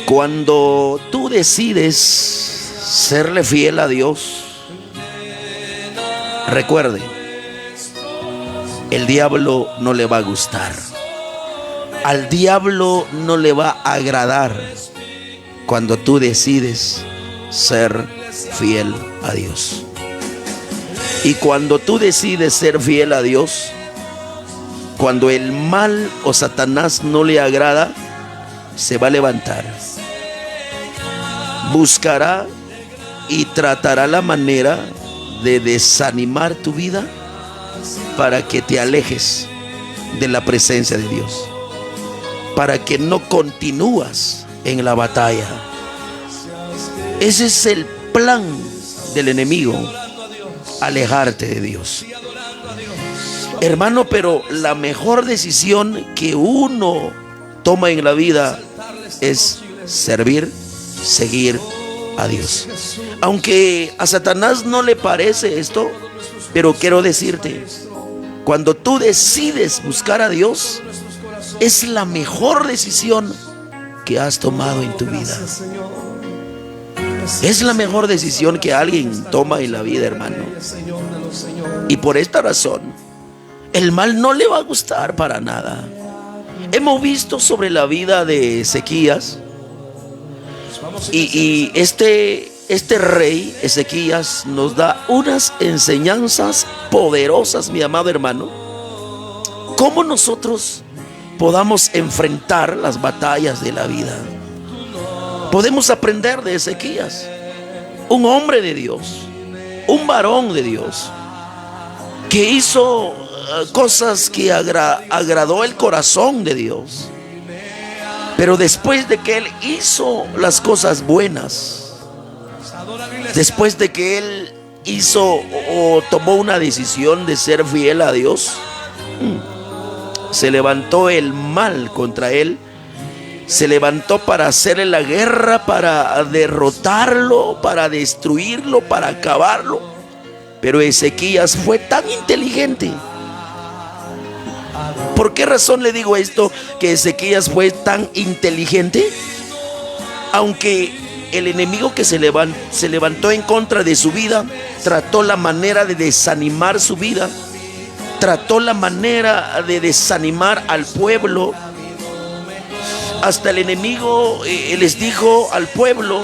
Cuando tú decides serle fiel a Dios, recuerde, el diablo no le va a gustar. Al diablo no le va a agradar cuando tú decides ser fiel a Dios. Y cuando tú decides ser fiel a Dios, cuando el mal o Satanás no le agrada, se va a levantar, buscará y tratará la manera de desanimar tu vida para que te alejes de la presencia de Dios, para que no continúas en la batalla. Ese es el plan del enemigo, alejarte de Dios. Hermano, pero la mejor decisión que uno toma en la vida es servir, seguir a Dios. Aunque a Satanás no le parece esto, pero quiero decirte, cuando tú decides buscar a Dios, es la mejor decisión que has tomado en tu vida. Es la mejor decisión que alguien toma en la vida, hermano. Y por esta razón, el mal no le va a gustar para nada. Hemos visto sobre la vida de Ezequías y este rey Ezequías nos da unas enseñanzas poderosas, mi amado hermano. Cómo nosotros podamos enfrentar las batallas de la vida. Podemos aprender de Ezequías, un hombre de Dios, un varón de Dios, que hizo cosas que agradó el corazón de Dios. Pero después de que él hizo las cosas buenas, después de que él hizo o tomó una decisión de ser fiel a Dios, se levantó el mal contra él. Se levantó para hacerle la guerra, para derrotarlo, para destruirlo, para acabarlo. Pero Ezequías fue tan inteligente. ¿Por qué razón le digo esto? Que Ezequías fue tan inteligente. Aunque el enemigo que se levantó en contra de su vida, trató la manera de desanimar su vida, trató la manera de desanimar al pueblo. Hasta el enemigo les dijo al pueblo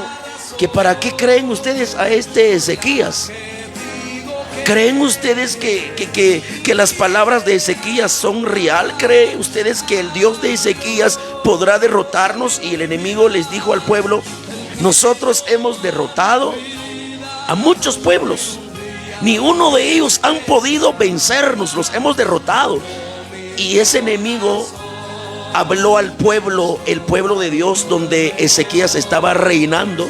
que para qué creen ustedes a este Ezequías. ¿Creen ustedes que las palabras de Ezequías son real? ¿Creen ustedes que el Dios de Ezequías podrá derrotarnos? Y el enemigo les dijo al pueblo: nosotros hemos derrotado a muchos pueblos, ni uno de ellos han podido vencernos, los hemos derrotado. Y ese enemigo habló al pueblo, el pueblo de Dios, donde Ezequías estaba reinando.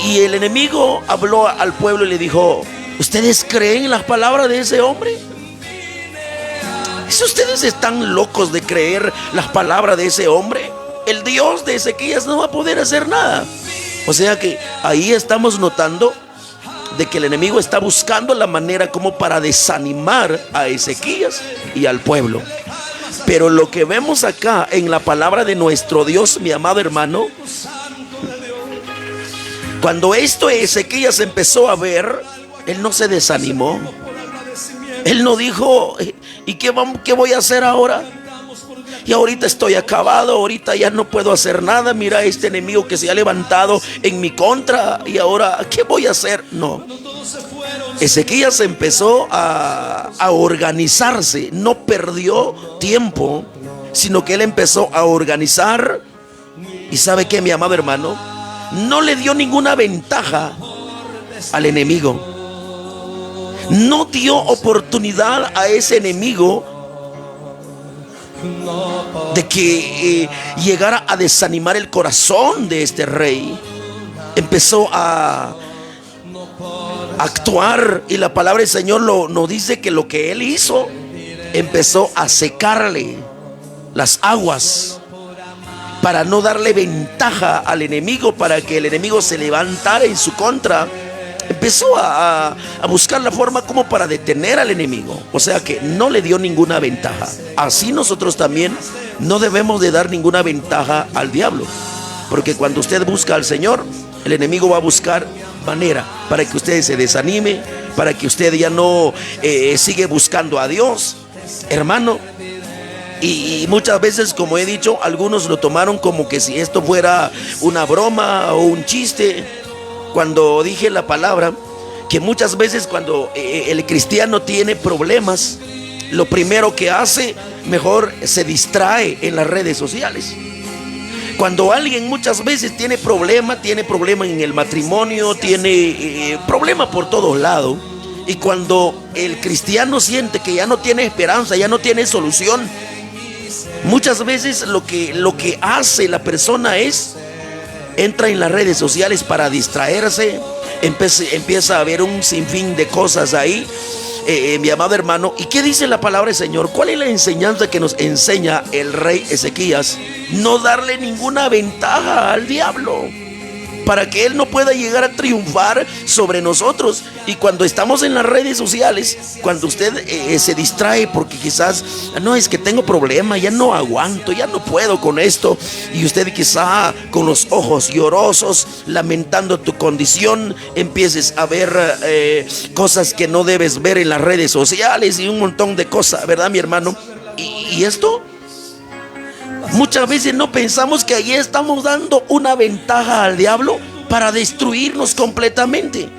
Y el enemigo habló al pueblo y le dijo: ¿ustedes creen en las palabras de ese hombre? Si ustedes están locos de creer las palabras de ese hombre, el Dios de Ezequías no va a poder hacer nada. O sea que ahí estamos notando de que el enemigo está buscando la manera como para desanimar a Ezequías y al pueblo. Pero lo que vemos acá en la palabra de nuestro Dios, mi amado hermano, cuando esto Ezequías empezó a ver, él no se desanimó. Él no dijo: ¿y qué voy a hacer ahora? Y ahorita estoy acabado, ahorita ya no puedo hacer nada. Mira este enemigo que se ha levantado en mi contra, y ahora ¿qué voy a hacer? No. Ezequías empezó a organizarse. No perdió tiempo, sino que él empezó a organizar. Y ¿sabe qué, mi amado hermano? No le dio ninguna ventaja al enemigo. No dio oportunidad a ese enemigo de que llegara a desanimar el corazón de este rey. Empezó a actuar, y la palabra del Señor nos dice que lo que él hizo, empezó a secarle las aguas para no darle ventaja al enemigo, para que el enemigo se levantara en su contra empezó a buscar la forma como para detener al enemigo. O sea que no le dio ninguna ventaja. Así nosotros también no debemos de dar ninguna ventaja al diablo, porque cuando usted busca al Señor, el enemigo va a buscar manera para que usted se desanime, para que usted ya no sigue buscando a Dios, hermano. Y muchas veces, como he dicho, algunos lo tomaron como que si esto fuera una broma o un chiste. Cuando dije la palabra, que muchas veces cuando el cristiano tiene problemas, lo primero que hace, mejor se distrae en las redes sociales. Cuando alguien muchas veces tiene problema en el matrimonio, tiene problema por todos lados, y cuando el cristiano siente que ya no tiene esperanza, ya no tiene solución, muchas veces lo que hace la persona es entra en las redes sociales para distraerse, empieza a ver un sinfín de cosas ahí, mi amado hermano. ¿Y qué dice la palabra del Señor? ¿Cuál es la enseñanza que nos enseña el rey Ezequías? No darle ninguna ventaja al diablo, para que él no pueda llegar a triunfar sobre nosotros. Y cuando estamos en las redes sociales, cuando usted se distrae porque quizás, no, es que tengo problema, ya no aguanto, ya no puedo con esto, y usted quizá con los ojos llorosos, lamentando tu condición, empieces a ver cosas que no debes ver en las redes sociales y un montón de cosas, ¿verdad, mi hermano? Y esto muchas veces no pensamos que allí estamos dando una ventaja al diablo para destruirnos completamente.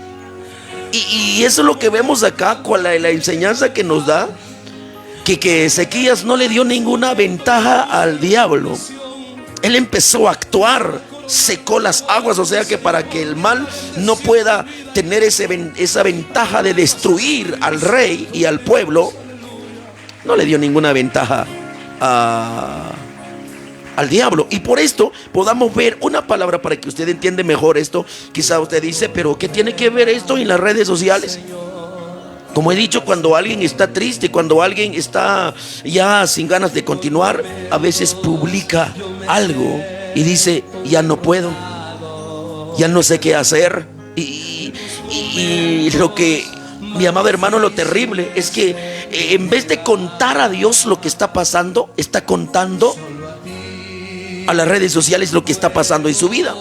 Y eso es lo que vemos acá con la enseñanza que nos da, que Ezequías no le dio ninguna ventaja al diablo. Él empezó a actuar, secó las aguas, o sea que para que el mal no pueda tener esa ventaja de destruir al rey y al pueblo, no le dio ninguna ventaja al diablo. Y por esto podamos ver una palabra para que usted entienda mejor esto. Quizá usted dice, pero ¿qué tiene que ver esto en las redes sociales? Como he dicho, cuando alguien está triste, cuando alguien está ya sin ganas de continuar, a veces publica algo y dice, ya no puedo, ya no sé qué hacer. Y lo que, mi amado hermano, lo terrible es que en vez de contar a Dios lo que está pasando, está contando a las redes sociales lo que está pasando en su vida.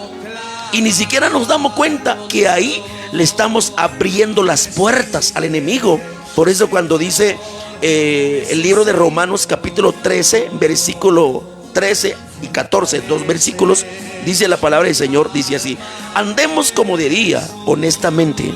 Y ni siquiera nos damos cuenta que ahí le estamos abriendo las puertas al enemigo. Por eso cuando dice el libro de Romanos capítulo 13, versículo 13 y 14, dos versículos, dice la palabra del Señor, dice así: andemos como de día, honestamente,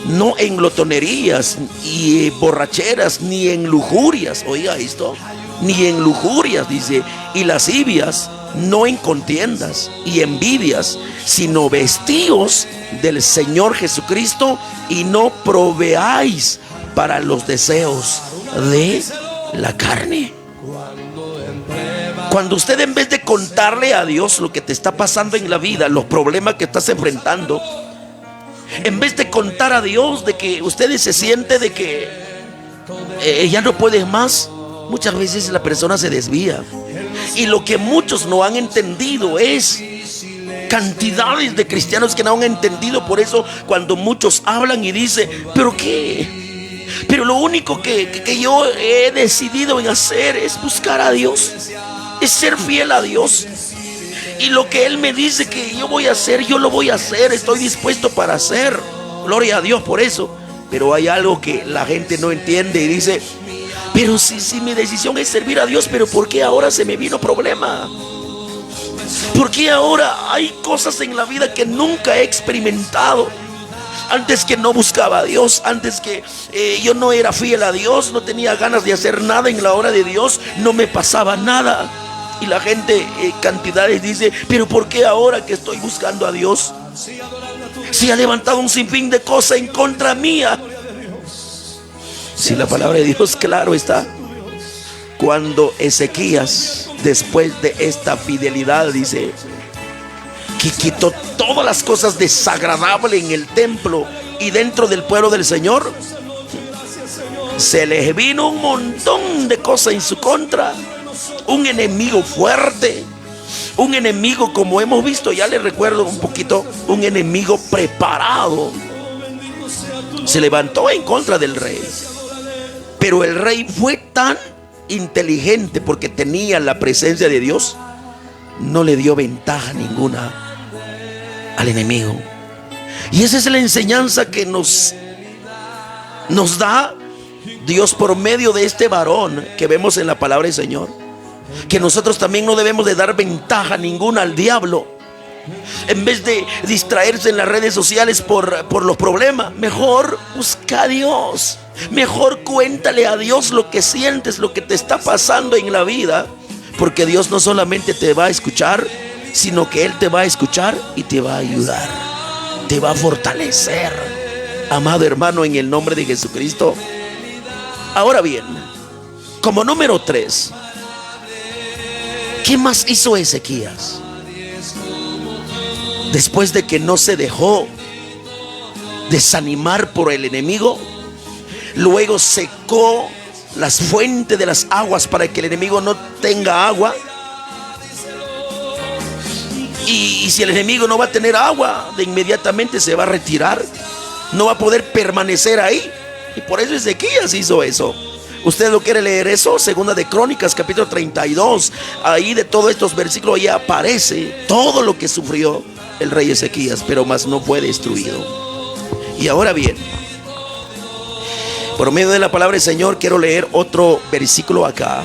no en glotonerías y borracheras, ni en lujurias. Oiga esto, ni en lujurias, dice, y lascivias, no en contiendas y envidias, sino vestíos del Señor Jesucristo, y no proveáis para los deseos de la carne. Cuando usted, en vez de contarle a Dios lo que te está pasando en la vida, los problemas que estás enfrentando, en vez de contar a Dios de que usted se siente de que ya no puedes más, muchas veces la persona se desvía. Y lo que muchos no han entendido es cantidades de cristianos que no han entendido. Por eso cuando muchos hablan y dicen, ¿pero qué? Pero lo único que yo he decidido en hacer es buscar a Dios, es ser fiel a Dios. Y lo que Él me dice que yo voy a hacer, yo lo voy a hacer, estoy dispuesto para hacer. Gloria a Dios por eso. Pero hay algo que la gente no entiende y dice, pero si mi decisión es servir a Dios, ¿pero por qué ahora se me vino problema? ¿Por qué ahora hay cosas en la vida que nunca he experimentado? Antes que no buscaba a Dios, antes que yo no era fiel a Dios, no tenía ganas de hacer nada en la obra de Dios, no me pasaba nada. Y la gente, cantidades, dice, pero ¿por qué ahora que estoy buscando a Dios si ha levantado un sinfín de cosas en contra mía? Si la palabra de Dios, claro está, cuando Ezequías, después de esta fidelidad, dice que quitó todas las cosas desagradables en el templo y dentro del pueblo del Señor, se les vino un montón de cosas en su contra. Un enemigo fuerte, un enemigo, como hemos visto, ya les recuerdo un poquito, un enemigo preparado Se levantó en contra del rey. Pero el rey fue tan inteligente, porque tenía la presencia de Dios, no le dio ventaja ninguna al enemigo. Y esa es la enseñanza que nos da Dios por medio de este varón que vemos en la palabra del Señor, que nosotros también no debemos de dar ventaja ninguna al diablo. En vez de distraerse en las redes sociales por los problemas, mejor busca a Dios. Mejor cuéntale a Dios lo que sientes, lo que te está pasando en la vida, porque Dios no solamente te va a escuchar, sino que Él te va a escuchar y te va a ayudar, te va a fortalecer, amado hermano, en el nombre de Jesucristo. Ahora bien, como número 3, ¿qué más hizo Ezequías? Después de que no se dejó desanimar por el enemigo, luego secó las fuentes de las aguas para que el enemigo no tenga agua. Y si el enemigo no va a tener agua, de inmediatamente se va a retirar, no va a poder permanecer ahí. Y por eso Ezequías hizo eso. Usted lo quiere leer eso, Segunda de Crónicas, capítulo 32. Ahí de todos estos versículos ya aparece todo lo que sufrió el rey Ezequías, pero más no fue destruido. Y ahora bien, por medio de la palabra del Señor, quiero leer otro versículo acá,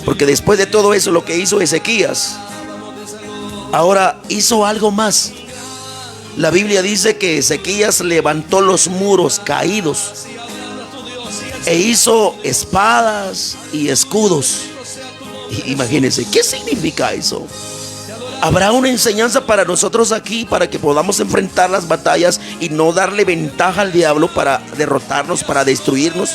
porque después de todo eso, lo que hizo Ezequías, ahora hizo algo más. La Biblia dice que Ezequías levantó los muros caídos e hizo espadas y escudos. Imagínense, ¿qué significa eso? Habrá una enseñanza para nosotros aquí, para que podamos enfrentar las batallas y no darle ventaja al diablo para derrotarnos, para destruirnos,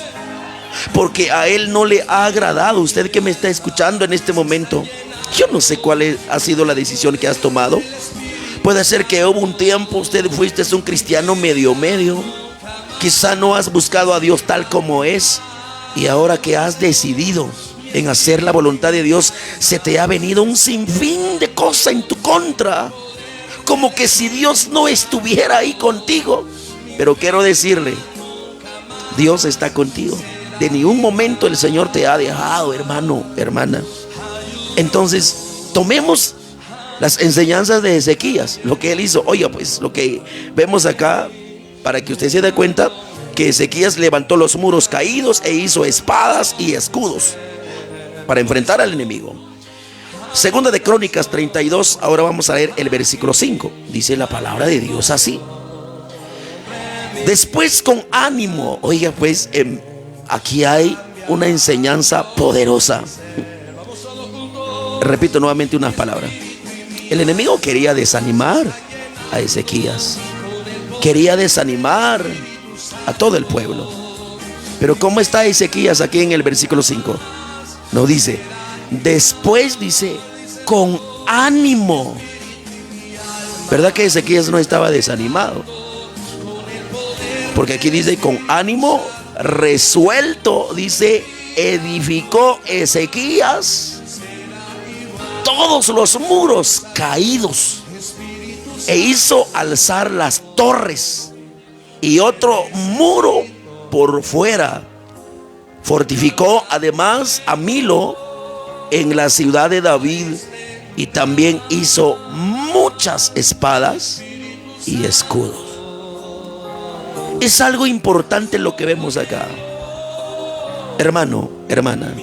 porque a él no le ha agradado. Usted que me está escuchando en este momento, yo no sé cuál ha sido la decisión que has tomado. Puede ser que hubo un tiempo usted fuiste un cristiano medio. Quizá no has buscado a Dios tal como es, y ahora que has decidido en hacer la voluntad de Dios, se te ha venido un sinfín de cosas en tu contra, como que si Dios no estuviera ahí contigo. Pero quiero decirle, Dios está contigo. De ningún momento el Señor te ha dejado, hermano, hermana. Entonces, tomemos las enseñanzas de Ezequías, lo que él hizo. Oiga, pues lo que vemos acá, para que usted se dé cuenta, que Ezequías levantó los muros caídos e hizo espadas y escudos para enfrentar al enemigo. Segunda de Crónicas 32, ahora vamos a leer el versículo 5. Dice la palabra de Dios así: después con ánimo. Oiga, pues aquí hay una enseñanza poderosa. Repito nuevamente unas palabras. El enemigo quería desanimar a Ezequías, quería desanimar a todo el pueblo. Pero ¿cómo está Ezequías aquí en el versículo 5? No dice, después dice, con ánimo. ¿Verdad que Ezequías no estaba desanimado? Porque aquí dice, con ánimo resuelto, dice, edificó Ezequías todos los muros caídos e hizo alzar las torres y otro muro por fuera. Fortificó además a Milo en la ciudad de David, y también hizo muchas espadas y escudos. Es algo importante lo que vemos acá, hermano, hermana.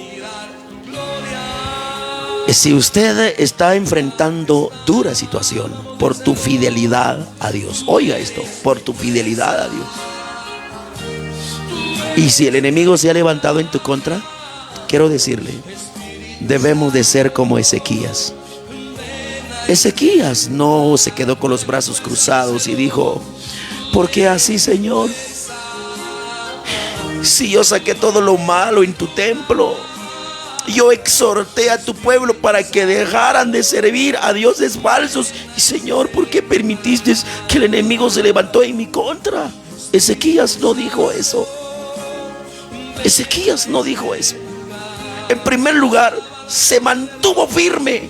Si usted está enfrentando dura situación por tu fidelidad a Dios, oiga esto, por tu fidelidad a Dios, y si el enemigo se ha levantado en tu contra, quiero decirle, debemos de ser como Ezequías. Ezequías no se quedó con los brazos cruzados y dijo, ¿por qué así, Señor? Si yo saqué todo lo malo en tu templo, yo exhorté a tu pueblo para que dejaran de servir a dioses falsos, y Señor, ¿por qué permitiste que el enemigo se levantó en mi contra? Ezequías no dijo eso. Ezequías no dijo eso. En primer lugar, se mantuvo firme.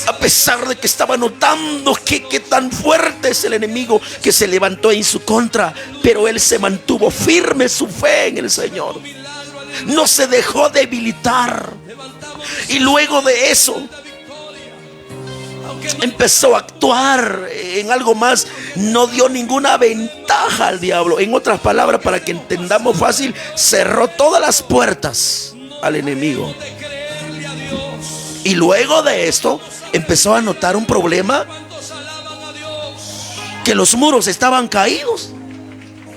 A pesar de que estaba notando que tan fuerte es el enemigo que se levantó en su contra, pero él se mantuvo firme su fe en el Señor. No se dejó debilitar. Y luego de eso empezó a actuar en algo más. No dio ninguna ventaja al diablo. En otras palabras, para que entendamos fácil, cerró todas las puertas al enemigo. Y luego de esto empezó a notar un problema, que los muros estaban caídos.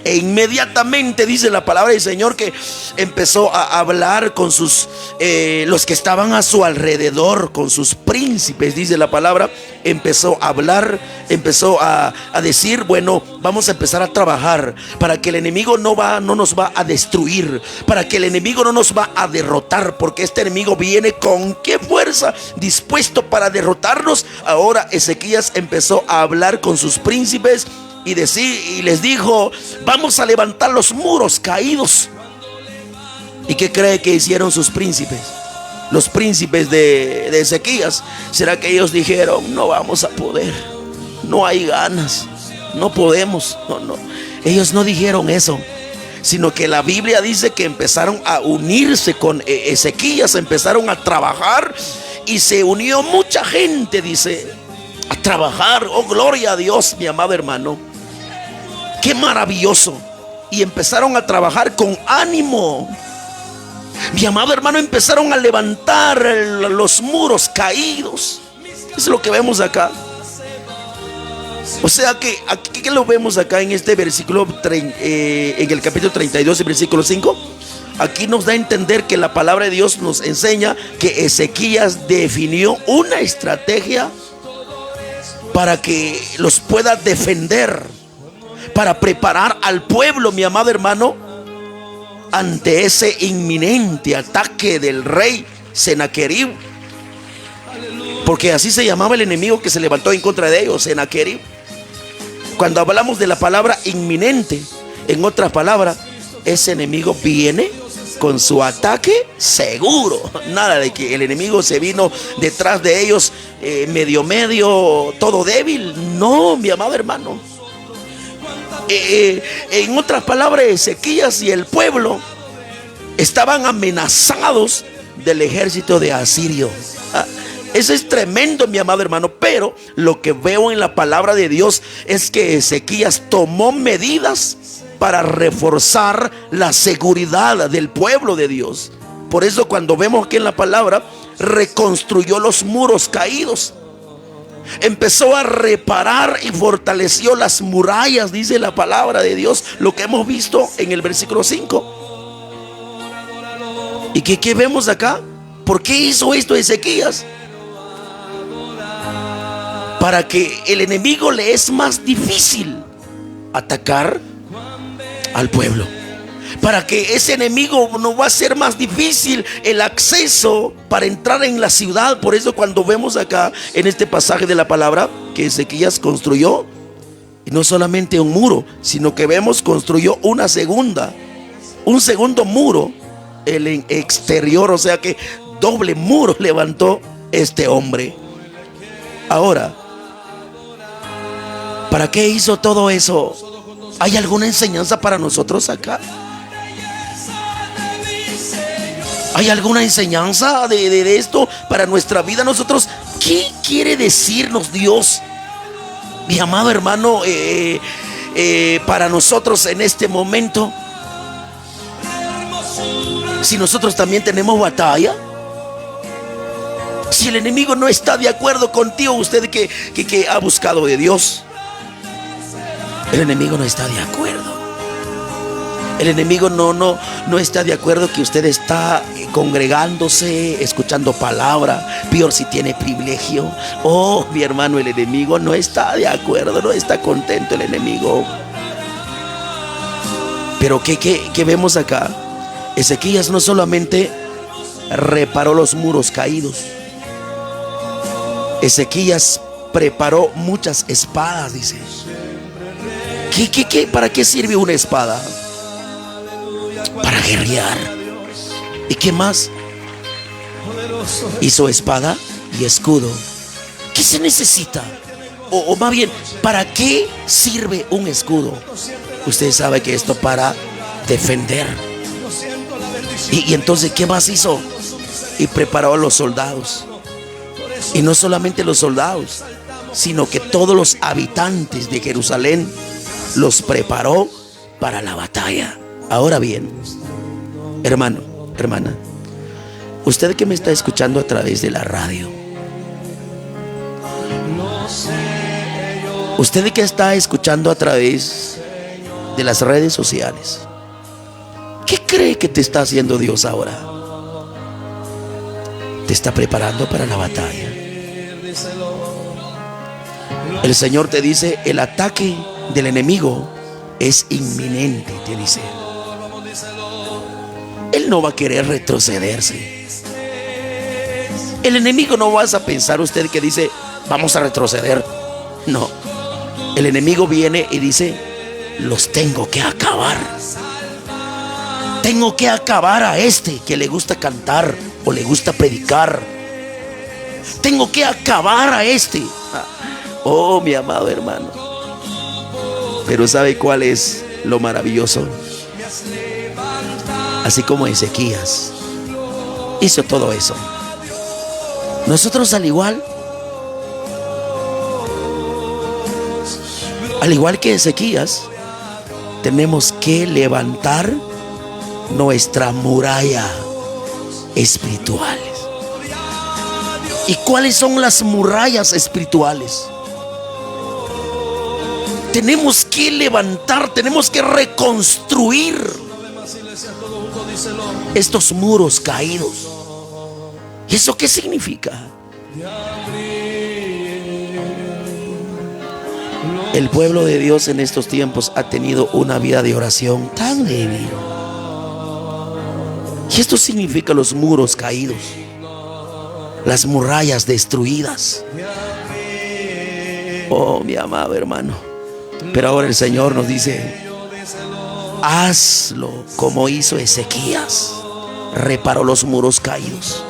E inmediatamente dice la palabra del Señor que empezó a hablar con los que estaban a su alrededor, con sus príncipes, dice la palabra. Empezó a hablar, empezó a decir, bueno, vamos a empezar a trabajar para que el enemigo no nos va a destruir, para que el enemigo no nos va a derrotar, porque este enemigo viene con qué fuerza, dispuesto para derrotarnos. Ahora Ezequías empezó a hablar con sus príncipes y les dijo, vamos a levantar los muros caídos. ¿Y qué cree que hicieron sus príncipes? Los príncipes de Ezequías. ¿Será que ellos dijeron, no vamos a poder, no hay ganas, no podemos? No. Ellos no dijeron eso, sino que la Biblia dice que empezaron a unirse con Ezequías, empezaron a trabajar y se unió mucha gente, dice, a trabajar. Oh, gloria a Dios, mi amado hermano. Qué maravilloso. Y empezaron a trabajar con ánimo. Mi amado hermano, empezaron a levantar los muros caídos. Es lo que vemos acá. O sea que aquí que lo vemos acá en este versículo, en el capítulo 32, el versículo 5. Aquí nos da a entender que la palabra de Dios nos enseña que Ezequías definió una estrategia para que los pueda defender, para preparar al pueblo, mi amado hermano, ante ese inminente ataque del rey Sennacherib, porque así se llamaba el enemigo que se levantó en contra de ellos, Sennacherib. Cuando hablamos de la palabra inminente, en otras palabras, ese enemigo viene con su ataque seguro. Nada de que el enemigo se vino detrás de ellos medio, todo débil. No, mi amado hermano. En otras palabras, Ezequías y el pueblo estaban amenazados del ejército de Asirio. Eso es tremendo, mi amado hermano. Pero lo que veo en la palabra de Dios es que Ezequías tomó medidas para reforzar la seguridad del pueblo de Dios. Por eso cuando vemos que en la palabra reconstruyó los muros caídos, empezó a reparar y fortaleció las murallas, dice la palabra de Dios, lo que hemos visto en el versículo 5. ¿Y qué vemos acá? ¿Por qué hizo esto Ezequías? Para que el enemigo le es más difícil atacar al pueblo, para que ese enemigo no va a ser más difícil el acceso para entrar en la ciudad. Por eso cuando vemos acá en este pasaje de la palabra que Ezequías construyó, y no solamente un muro, sino que vemos construyó un segundo muro, el exterior, o sea que doble muro levantó este hombre. Ahora, ¿para qué hizo todo eso? ¿Hay alguna enseñanza para nosotros acá? ¿Hay alguna enseñanza de esto para nuestra vida? Nosotros, ¿qué quiere decirnos Dios, mi amado hermano, para nosotros en este momento? Si nosotros también tenemos batalla, si el enemigo no está de acuerdo contigo, usted que ha buscado de Dios, el enemigo no está de acuerdo. El enemigo no está de acuerdo que usted está congregándose, escuchando palabra. Peor si tiene privilegio. Oh, mi hermano, el enemigo no está de acuerdo, no está contento el enemigo. Pero ¿qué vemos acá? Ezequías no solamente reparó los muros caídos, Ezequías preparó muchas espadas, dice. ¿Para qué sirve una espada? Para guerrear. ¿Y qué más? Hizo espada y escudo. ¿Qué se necesita? O más bien, ¿para qué sirve un escudo? Usted sabe que esto para defender. Y entonces, ¿qué más hizo? Y preparó a los soldados. Y no solamente los soldados, sino que todos los habitantes de Jerusalén los preparó para la batalla. Ahora bien, hermano, hermana, usted que me está escuchando a través de la radio, usted que está escuchando a través de las redes sociales, ¿qué cree que te está haciendo Dios ahora? Te está preparando para la batalla. El Señor te dice: el ataque del enemigo es inminente, te dice. Él no va a querer retrocederse. El enemigo, no vas a pensar usted que dice: vamos a retroceder. No, el enemigo viene y dice: los tengo que acabar. Tengo que acabar a este que le gusta cantar o le gusta predicar. Tengo que acabar a este. Oh, mi amado hermano. Pero ¿sabe cuál es lo maravilloso? Así como Ezequías hizo todo eso, nosotros al igual que Ezequías, tenemos que levantar nuestra muralla espiritual. ¿Y cuáles son las murallas espirituales? Tenemos que levantar, tenemos que reconstruir estos muros caídos. ¿Y eso qué significa? El pueblo de Dios en estos tiempos ha tenido una vida de oración tan débil. Y esto significa los muros caídos, las murallas destruidas. Oh, mi amado hermano. Pero ahora el Señor nos dice: hazlo como hizo Ezequías. Reparó los muros caídos,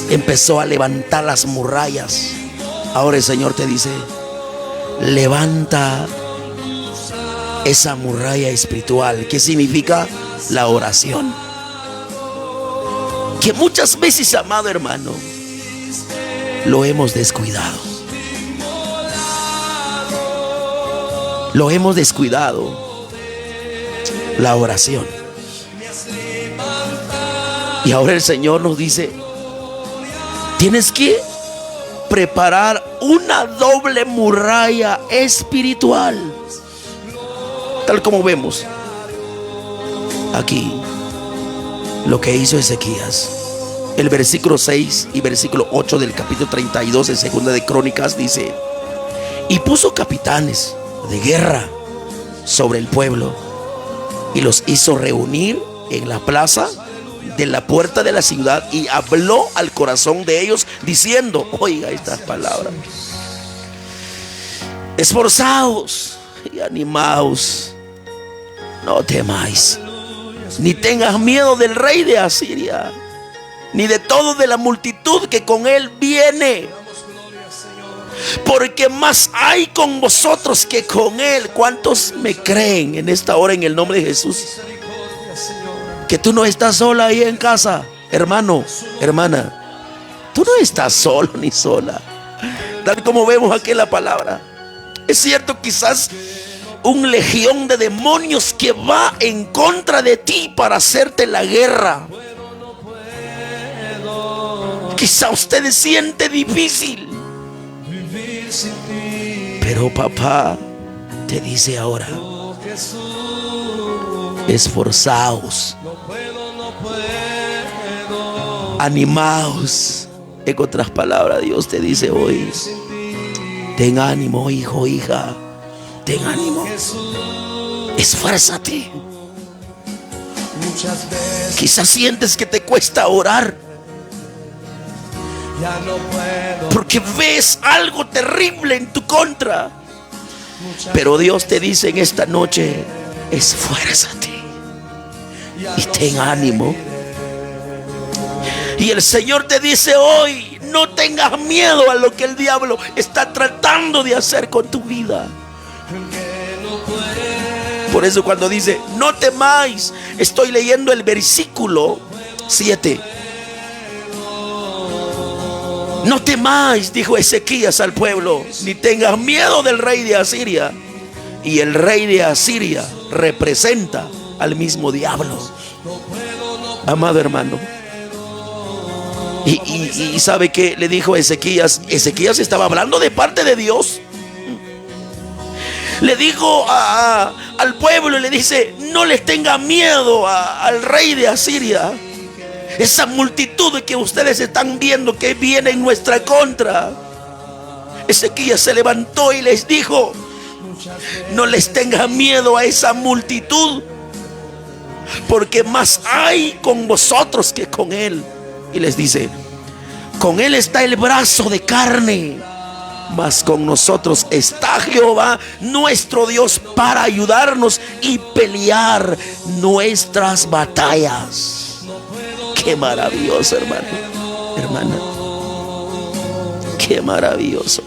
empezó a levantar las murallas. Ahora el Señor te dice: levanta esa muralla espiritual. ¿Qué significa? La oración. Que muchas veces, amado hermano, lo hemos descuidado. Lo hemos descuidado, la oración. Y ahora el Señor nos dice: tienes que preparar una doble muralla espiritual. Tal como vemos aquí lo que hizo Ezequías. El versículo 6 y versículo 8 del capítulo 32 de Segunda de Crónicas dice: y puso capitanes de guerra sobre el pueblo y los hizo reunir en la plaza de la puerta de la ciudad, y habló al corazón de ellos diciendo: oiga estas palabras, esforzaos y animaos, no temáis, ni tengas miedo del rey de Asiria, ni de todo de la multitud que con él viene, porque más hay con vosotros que con él. ¿Cuántos me creen en esta hora en el nombre de Jesús? Que tú no estás sola ahí en casa, hermano, hermana. Tú no estás solo ni sola. Tal como vemos aquí en la palabra. Es cierto, quizás un legión de demonios que va en contra de ti para hacerte la guerra. Quizá usted siente difícil, pero papá te dice ahora: esforzaos, animaos. En otras palabras, Dios te dice hoy: ten ánimo, hijo, hija, ten ánimo, esfuérzate. Quizás sientes que te cuesta orar porque ves algo terrible en tu contra, pero Dios te dice en esta noche: esfuérzate y ten ánimo. Y el Señor te dice hoy: no tengas miedo a lo que el diablo está tratando de hacer con tu vida. Por eso cuando dice no temáis, estoy leyendo el versículo 7. No temáis, dijo Ezequías al pueblo, ni tengas miedo del rey de Asiria. Y el rey de Asiria representa al mismo diablo, amado hermano. Y sabe que le dijo Ezequías. Ezequías estaba hablando de parte de Dios. Le dijo al pueblo, le dice: no les tenga miedo al rey de Asiria. Esa multitud que ustedes están viendo que viene en nuestra contra. Ezequías se levantó y les dijo: no les tenga miedo a esa multitud, porque más hay con vosotros que con él. Y les dice: con él está el brazo de carne, mas con nosotros está Jehová nuestro Dios para ayudarnos y pelear nuestras batallas. Qué maravilloso, hermano, hermana. Qué maravilloso.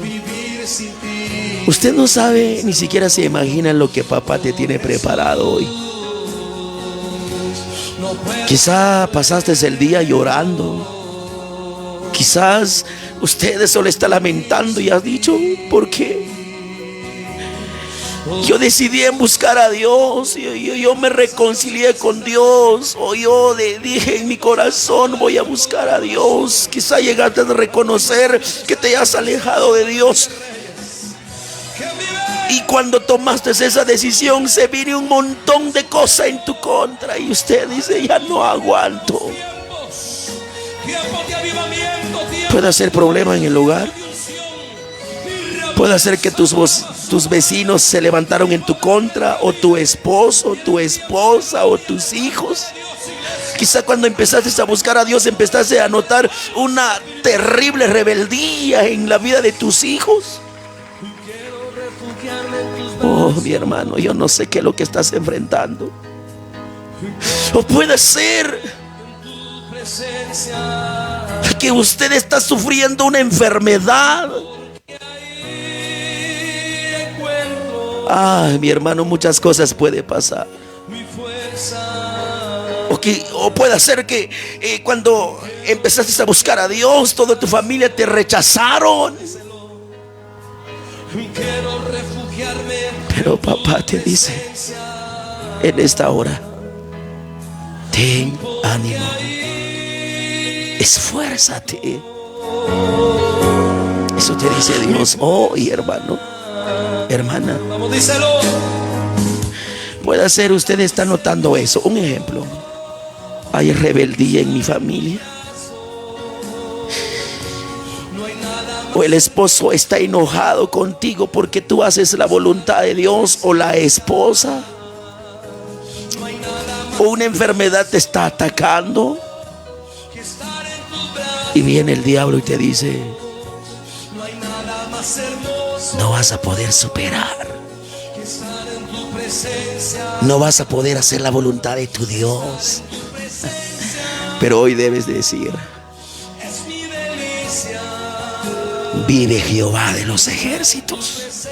Usted no sabe, ni siquiera se imagina lo que papá te tiene preparado hoy. Quizá pasaste el día llorando. Quizás usted solo está lamentando y has dicho: ¿por qué? Yo decidí en buscar a Dios. Yo me reconcilié con Dios. O yo dije en mi corazón: voy a buscar a Dios. Quizá llegaste a reconocer que te has alejado de Dios. Y cuando tomaste esa decisión, se viene un montón de cosas en tu contra. Y usted dice: ya no aguanto. Puede ser problema en el hogar. Puede ser que tus vecinos se levantaron en tu contra, o tu esposo, tu esposa, o tus hijos. Quizá cuando empezaste a buscar a Dios, empezaste a notar una terrible rebeldía en la vida de tus hijos. Oh, mi hermano, yo no sé qué es lo que estás enfrentando. O puede ser que usted está sufriendo una enfermedad. Ay, mi hermano, muchas cosas puede pasar. O puede ser que cuando empezaste a buscar a Dios, toda tu familia te rechazaron. Pero papá te dice en esta hora: ten ánimo, esfuérzate. Eso te dice Dios hoy, hermano, hermana. Vamos, díselo. Puede ser usted está notando eso. Un ejemplo: hay rebeldía en mi familia. O el esposo está enojado contigo porque tú haces la voluntad de Dios, o la esposa. O una enfermedad te está atacando. Y viene el diablo y te dice: no vas a poder superar. No vas a poder hacer la voluntad de tu Dios. Pero hoy debes decir: vive Jehová de los ejércitos.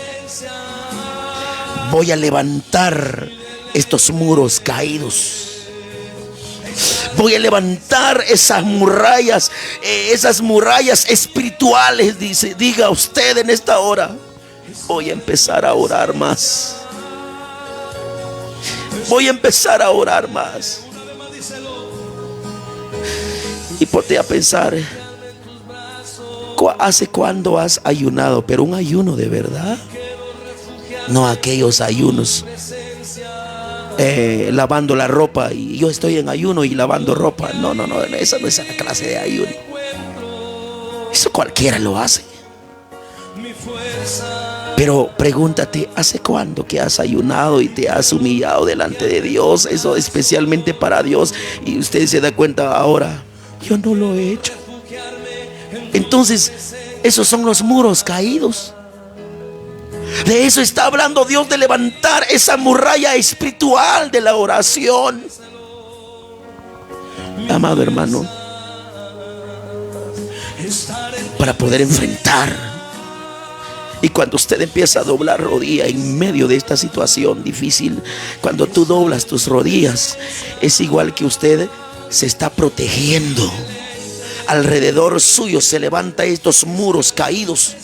Voy a levantar estos muros caídos. Voy a levantar esas murallas espirituales. Diga usted en esta hora: voy a empezar a orar más. Voy a empezar a orar más. Y ponte a pensar: ¿hace cuándo has ayunado? Pero un ayuno de verdad. No aquellos ayunos lavando la ropa, y yo estoy en ayuno y lavando ropa. No, esa no es la clase de ayuno. Eso cualquiera lo hace. Pero pregúntate: ¿hace cuándo que has ayunado y te has humillado delante de Dios? Eso especialmente para Dios. Y usted se da cuenta ahora: yo no lo he hecho. Entonces, esos son los muros caídos. De eso está hablando Dios, de levantar esa muralla espiritual de la oración. Amado hermano, para poder enfrentar. Y cuando usted empieza a doblar rodilla en medio de esta situación difícil, cuando tú doblas tus rodillas, es igual que usted se está protegiendo. Alrededor suyo se levantan estos muros caídos.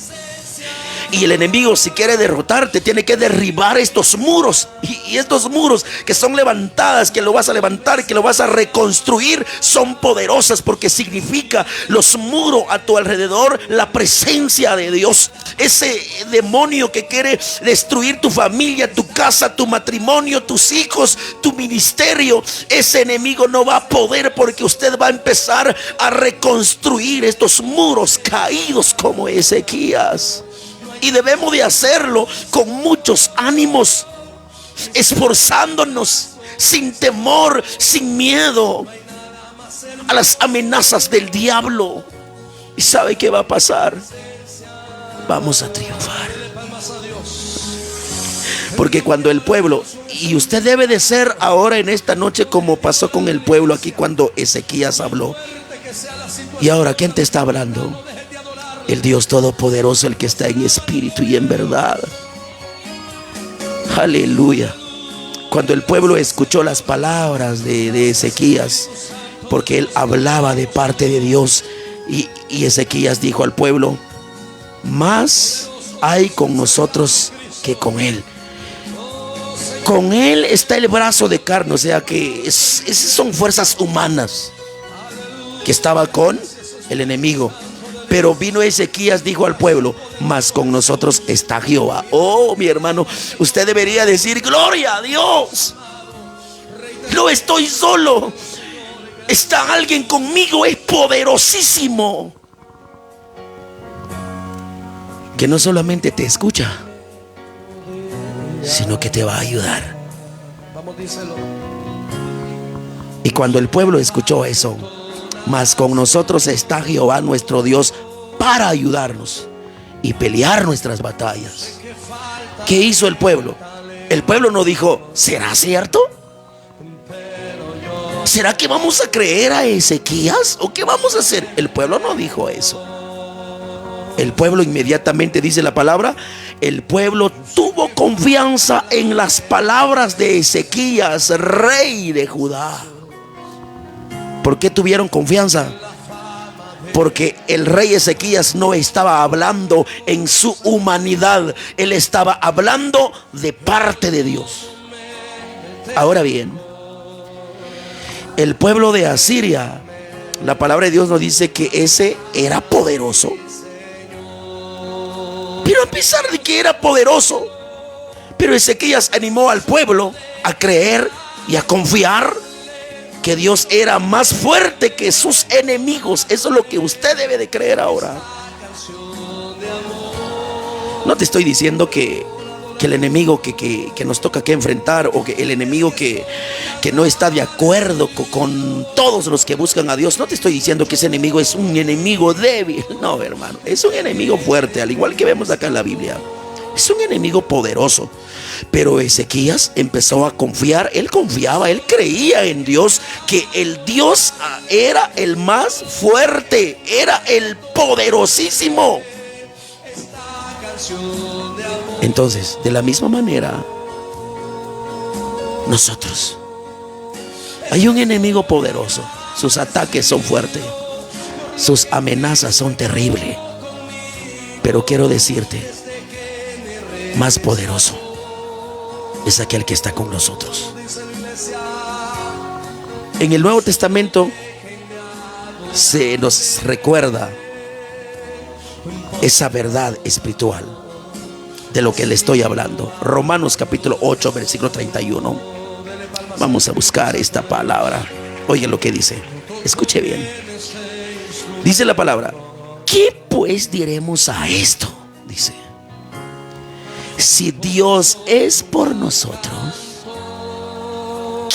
Y el enemigo, si quiere derrotarte, tiene que derribar estos muros. Y estos muros que son levantadas, que lo vas a levantar, que lo vas a reconstruir, son poderosas, porque significa los muros a tu alrededor, la presencia de Dios. Ese demonio que quiere destruir tu familia, tu casa, tu matrimonio, tus hijos, tu ministerio, ese enemigo no va a poder, porque usted va a empezar a reconstruir estos muros caídos como Ezequías. Y debemos de hacerlo con muchos ánimos, esforzándonos, sin temor, sin miedo a las amenazas del diablo. ¿Y sabe qué va a pasar? Vamos a triunfar. Porque cuando el pueblo, y usted debe de ser ahora en esta noche como pasó con el pueblo aquí cuando Ezequías habló. Y ahora, ¿quién te está hablando? El Dios Todopoderoso, el que está en espíritu y en verdad. Aleluya. Cuando el pueblo escuchó las palabras de Ezequías, porque él hablaba de parte de Dios, y Ezequías dijo al pueblo: más hay con nosotros que con él. Con él está el brazo de carne, o sea que esas son fuerzas humanas que estaba con el enemigo. Pero vino Ezequías, dijo al pueblo: mas con nosotros está Jehová. Oh, mi hermano, usted debería decir: gloria a Dios. No estoy solo, está alguien conmigo, es poderosísimo, que no solamente te escucha, sino que te va a ayudar. Y cuando el pueblo escuchó eso: mas con nosotros está Jehová nuestro Dios para ayudarnos y pelear nuestras batallas. ¿Qué hizo el pueblo? El pueblo no dijo: ¿será cierto? ¿Será que vamos a creer a Ezequías? ¿O qué vamos a hacer? El pueblo no dijo eso. El pueblo inmediatamente, dice la palabra, el pueblo tuvo confianza en las palabras de Ezequías, rey de Judá. ¿Por qué tuvieron confianza? Porque el rey Ezequías no estaba hablando en su humanidad, él estaba hablando de parte de Dios. Ahora bien, el pueblo de Asiria, la palabra de Dios nos dice que ese era poderoso. Pero a pesar de que era poderoso, pero Ezequías animó al pueblo a creer y a confiar que Dios era más fuerte que sus enemigos. Eso es lo que usted debe de creer ahora. No te estoy diciendo que el enemigo que nos toca que enfrentar, o que el enemigo que no está de acuerdo con todos los que buscan a Dios, no te estoy diciendo que ese enemigo es un enemigo débil. No, hermano, es un enemigo fuerte, al igual que vemos acá en la Biblia. Es un enemigo poderoso. Pero Ezequías empezó a confiar. Él confiaba, él creía en Dios, que el Dios era el más fuerte, era el poderosísimo. Entonces, de la misma manera, nosotros, hay un enemigo poderoso. Sus ataques son fuertes, sus amenazas son terribles. Pero quiero decirte, más poderoso es aquel que está con nosotros. En el Nuevo Testamento se nos recuerda esa verdad espiritual de lo que le estoy hablando. Romanos capítulo 8, versículo 31. Vamos a buscar esta palabra. Oigan lo que dice. Escuche bien. Dice la palabra: ¿qué pues diremos a esto? Dice: si Dios es por nosotros,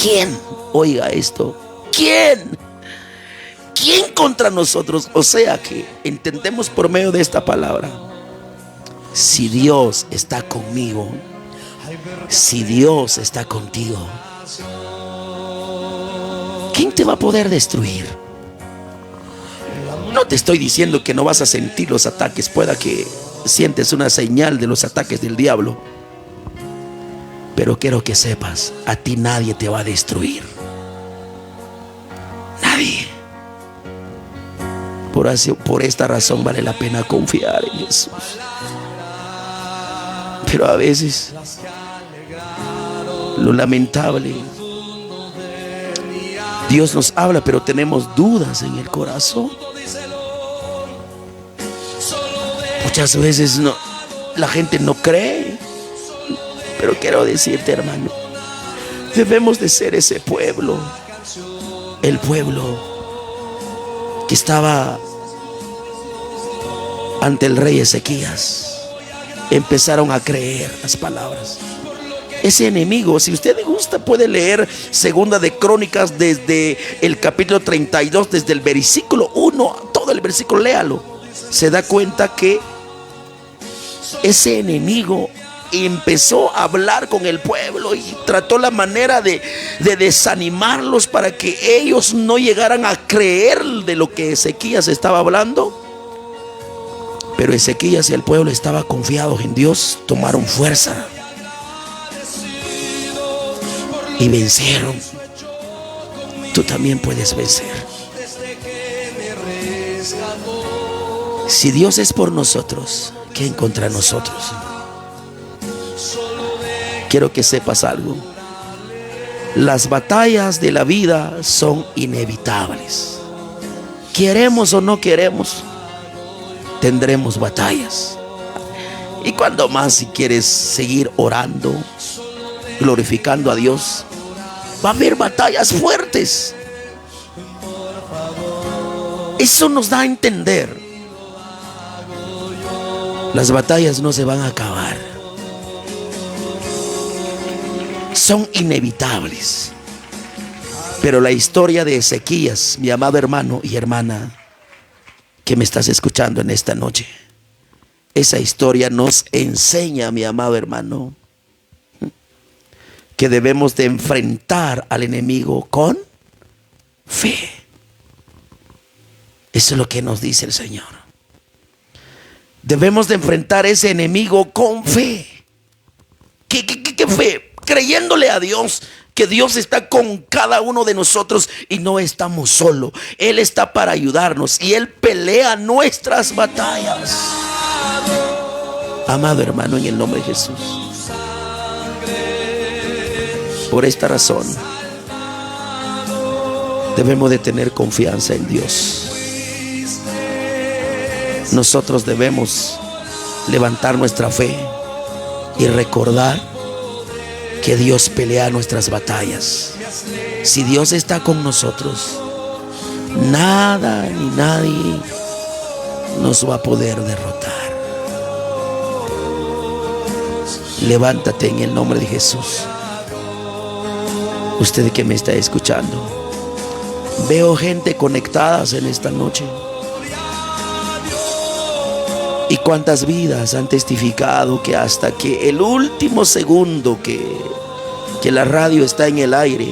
¿quién? Oiga esto. ¿Quién? ¿Quién contra nosotros? O sea que entendemos por medio de esta palabra: si Dios está conmigo, si Dios está contigo, ¿quién te va a poder destruir? No te estoy diciendo que no vas a sentir los ataques. Pueda que sientes una señal de los ataques del diablo, pero quiero que sepas, a ti nadie te va a destruir. Nadie. Por esta razón vale la pena confiar en Jesús. Pero a veces, lo lamentable, Dios nos habla, pero tenemos dudas en el corazón. Muchas veces la gente no cree. Pero quiero decirte, hermano, debemos de ser ese pueblo, el pueblo que estaba ante el rey Ezequías. Empezaron a creer las palabras. Ese enemigo, si usted le gusta, puede leer Segunda de Crónicas desde el capítulo 32, desde el versículo 1, todo el versículo, léalo. Se da cuenta que ese enemigo empezó a hablar con el pueblo y trató la manera de desanimarlos para que ellos no llegaran a creer de lo que Ezequías estaba hablando. Pero Ezequías y el pueblo estaban confiados en Dios, tomaron fuerza y vencieron. Tú también puedes vencer. Si Dios es por nosotros, ¿quién contra nosotros? Quiero que sepas algo. Las batallas de la vida son inevitables. Queremos o no queremos, tendremos batallas. Y cuando más, si quieres seguir orando, glorificando a Dios, va a haber batallas fuertes. Eso nos da a entender. Las batallas no se van a acabar. Son inevitables. Pero la historia de Ezequías, mi amado hermano y hermana que me estás escuchando en esta noche, esa historia nos enseña, mi amado hermano, que debemos de enfrentar al enemigo con fe. Eso es lo que nos dice el Señor. Debemos de enfrentar ese enemigo con fe. ¿Qué fe? Creyéndole a Dios, que Dios está con cada uno de nosotros y no estamos solos. Él está para ayudarnos y Él pelea nuestras batallas. Amado hermano, en el nombre de Jesús, por esta razón debemos de tener confianza en Dios. Nosotros debemos levantar nuestra fe y recordar que Dios pelea nuestras batallas. Si Dios está con nosotros, nada ni nadie nos va a poder derrotar. Levántate en el nombre de Jesús. Usted que me está escuchando, veo gente conectadas en esta noche. Y cuántas vidas han testificado que hasta que el último segundo que la radio está en el aire,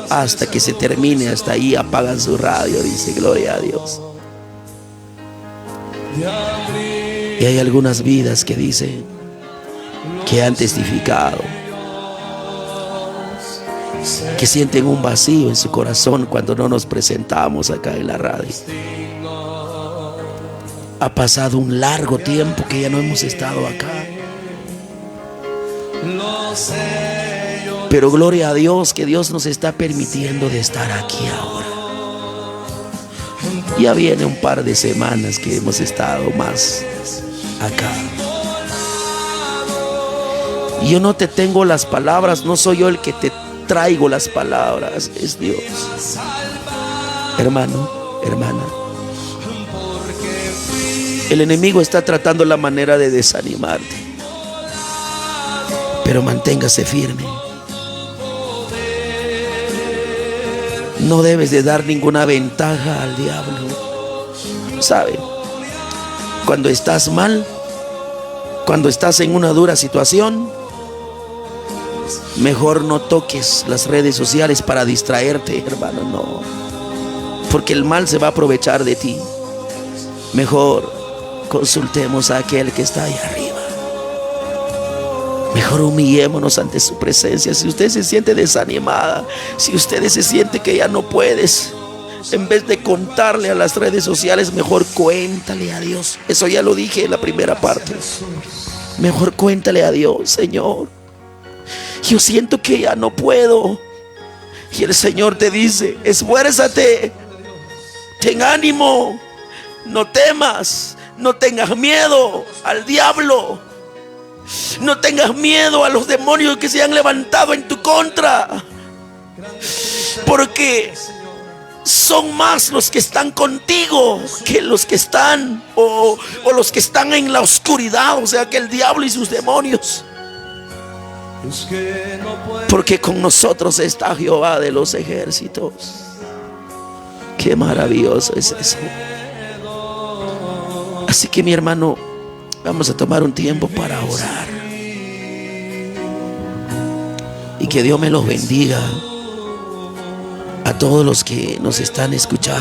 hasta que se termine, hasta ahí apagan su radio. Dice, gloria a Dios. Y hay algunas vidas que dicen que han testificado, que sienten un vacío en su corazón cuando no nos presentamos acá en la radio. Ha pasado un largo tiempo que ya no hemos estado acá. Pero gloria a Dios que Dios nos está permitiendo de estar aquí ahora. Ya viene un par de semanas que hemos estado más acá. Y yo no te tengo las palabras, no soy yo el que te traigo las palabras, es Dios. Hermano, hermana, el enemigo está tratando la manera de desanimarte, pero manténgase firme. No debes de dar ninguna ventaja al diablo. ¿Sabe? Cuando estás mal, cuando estás en una dura situación, mejor no toques las redes sociales para distraerte, hermano, no. Porque el mal se va a aprovechar de ti. Mejor consultemos a aquel que está ahí arriba. Mejor humillémonos ante su presencia. Si usted se siente desanimada, si usted se siente que ya no puedes, en vez de contarle a las redes sociales, mejor cuéntale a Dios. Eso ya lo dije en la primera parte. Mejor cuéntale a Dios: Señor, yo siento que ya no puedo. Y el Señor te dice: esfuérzate, ten ánimo, no temas, no tengas miedo al diablo, no tengas miedo a los demonios que se han levantado en tu contra, porque son más los que están contigo que los que están o los que están en la oscuridad, o sea, que el diablo y sus demonios. Porque con nosotros está Jehová de los ejércitos. Qué maravilloso es eso. Así que, mi hermano, vamos a tomar un tiempo para orar. Y que Dios me los bendiga a todos los que nos están escuchando.